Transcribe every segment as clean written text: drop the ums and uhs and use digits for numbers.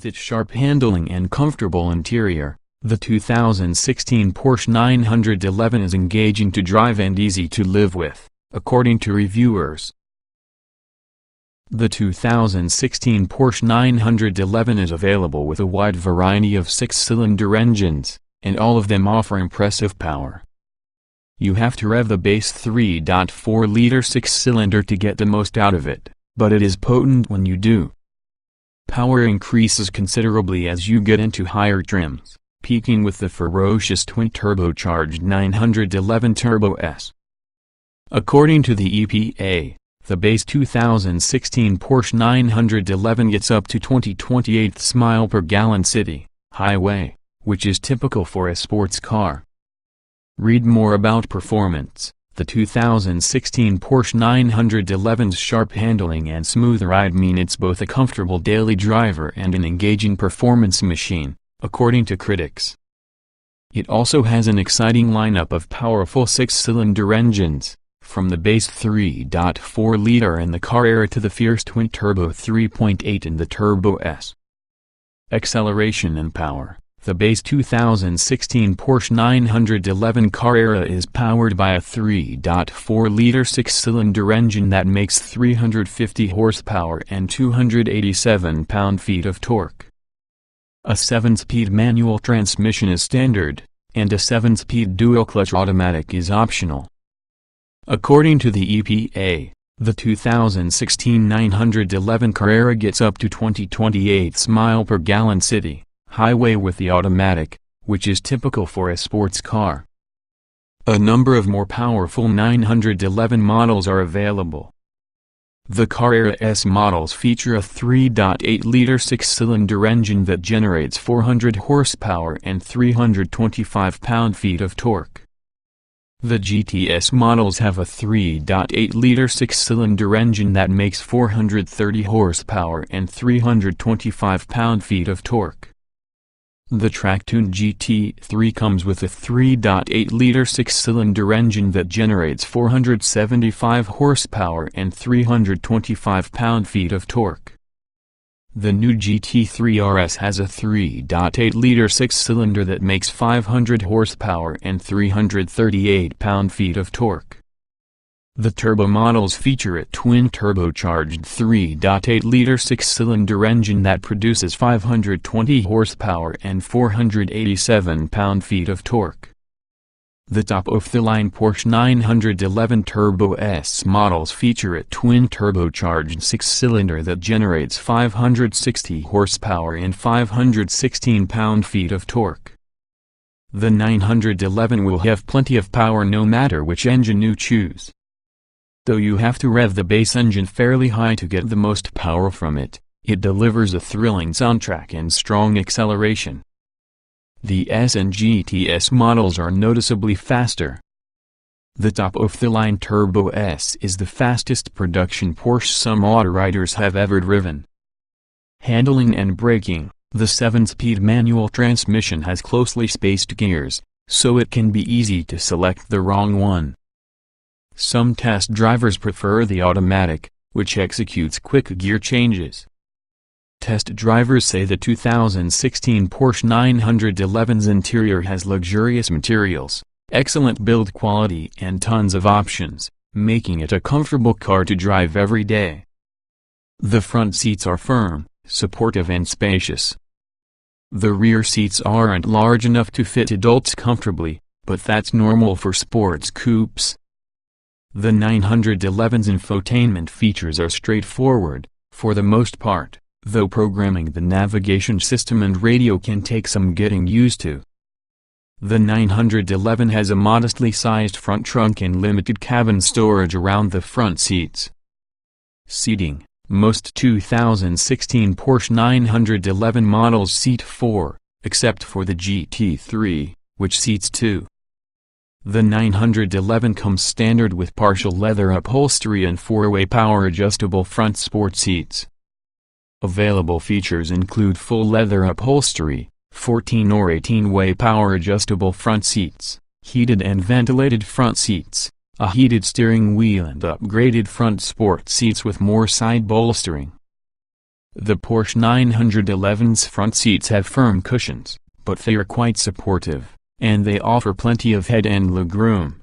With its sharp handling and comfortable interior, the 2016 Porsche 911 is engaging to drive and easy to live with, according to reviewers. The 2016 Porsche 911 is available with a wide variety of six-cylinder engines, and all of them offer impressive power. You have to rev the base 3.4-liter six-cylinder to get the most out of it, but it is potent when you do. Power increases considerably as you get into higher trims, peaking with the ferocious twin-turbocharged 911 Turbo S. According to the EPA, the base 2016 Porsche 911 gets up to 20.28 miles per gallon city, highway, which is typical for a sports car. Read more about performance. The 2016 Porsche 911's sharp handling and smooth ride mean it's both a comfortable daily driver and an engaging performance machine, according to critics. It also has an exciting lineup of powerful six-cylinder engines, from the base 3.4-liter in the car era to the fierce twin-turbo 3.8 in the Turbo S. Acceleration and power. The base 2016 Porsche 911 car era is powered by a 3.4-liter six-cylinder engine that makes 350 horsepower and 287 pound-feet of torque. A 7-speed manual transmission is standard, and a 7-speed dual-clutch automatic is optional. According to the EPA, the 2016 911 Carrera gets up to 20.28 miles per gallon city, highway with the automatic, which is typical for a sports car. A number of more powerful 911 models are available. The Carrera S models feature a 3.8-liter six-cylinder engine that generates 400 horsepower and 325 pound-feet of torque. The GTS models have a 3.8-liter six-cylinder engine that makes 430 horsepower and 325 pound-feet of torque. The track-tuned GT3 comes with a 3.8-liter six-cylinder engine that generates 475 horsepower and 325 pound-feet of torque. The new GT3 RS has a 3.8-liter six-cylinder that makes 500 horsepower and 338 pound-feet of torque. The turbo models feature a twin-turbocharged 3.8-liter six-cylinder engine that produces 520 horsepower and 487 pound-feet of torque. The top-of-the-line Porsche 911 Turbo S models feature a twin-turbocharged six-cylinder that generates 560 horsepower and 516 pound-feet of torque. The 911 will have plenty of power no matter which engine you choose. Though you have to rev the base engine fairly high to get the most power from it, it delivers a thrilling soundtrack and strong acceleration. The S and GTS models are noticeably faster. The top-of-the-line Turbo S is the fastest production Porsche some autoriders have ever driven. Handling and braking. The 7-speed manual transmission has closely spaced gears, so it can be easy to select the wrong one. Some test drivers prefer the automatic, which executes quick gear changes. Test drivers say the 2016 Porsche 911's interior has luxurious materials, excellent build quality and tons of options, making it a comfortable car to drive every day. The front seats are firm, supportive and spacious. The rear seats aren't large enough to fit adults comfortably, but that's normal for sports coupes. The 911's infotainment features are straightforward, for the most part, though programming the navigation system and radio can take some getting used to. The 911 has a modestly sized front trunk and limited cabin storage around the front seats. Seating. Most 2016 Porsche 911 models seat 4, except for the GT3, which seats 2. The 911 comes standard with partial leather upholstery and 4-way power-adjustable front sport seats. Available features include full leather upholstery, 14 or 18-way power-adjustable front seats, heated and ventilated front seats, a heated steering wheel and upgraded front sport seats with more side bolstering. The Porsche 911's front seats have firm cushions, but they are quite supportive, and they offer plenty of head and legroom.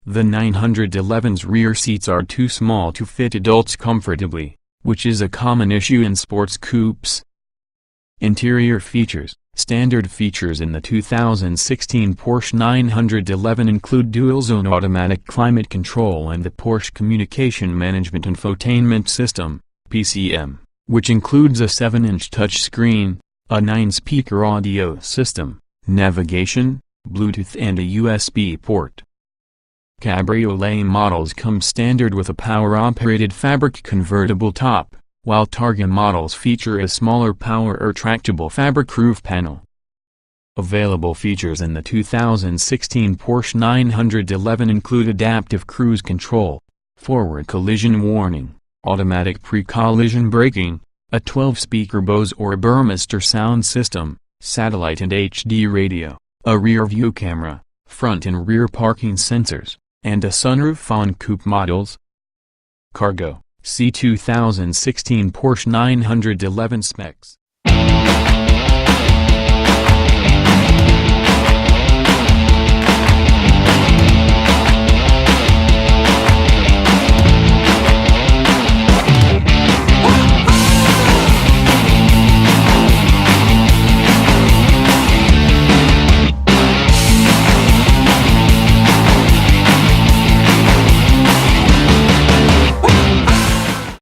The 911's rear seats are too small to fit adults comfortably, which is a common issue in sports coupes. Interior features. Standard features in the 2016 Porsche 911 include dual-zone automatic climate control and the Porsche Communication Management Infotainment System, PCM, which includes a 7-inch touchscreen, a 9-speaker audio system, navigation, Bluetooth and a USB port. Cabriolet models come standard with a power-operated fabric convertible top, while Targa models feature a smaller power-retractable fabric roof panel. Available features in the 2016 Porsche 911 include adaptive cruise control, forward collision warning, automatic pre-collision braking, a 12-speaker Bose or Burmester sound system, satellite and HD radio, a rear-view camera, front and rear parking sensors, and a sunroof on coupe models. Cargo. See 2016 Porsche 911 specs.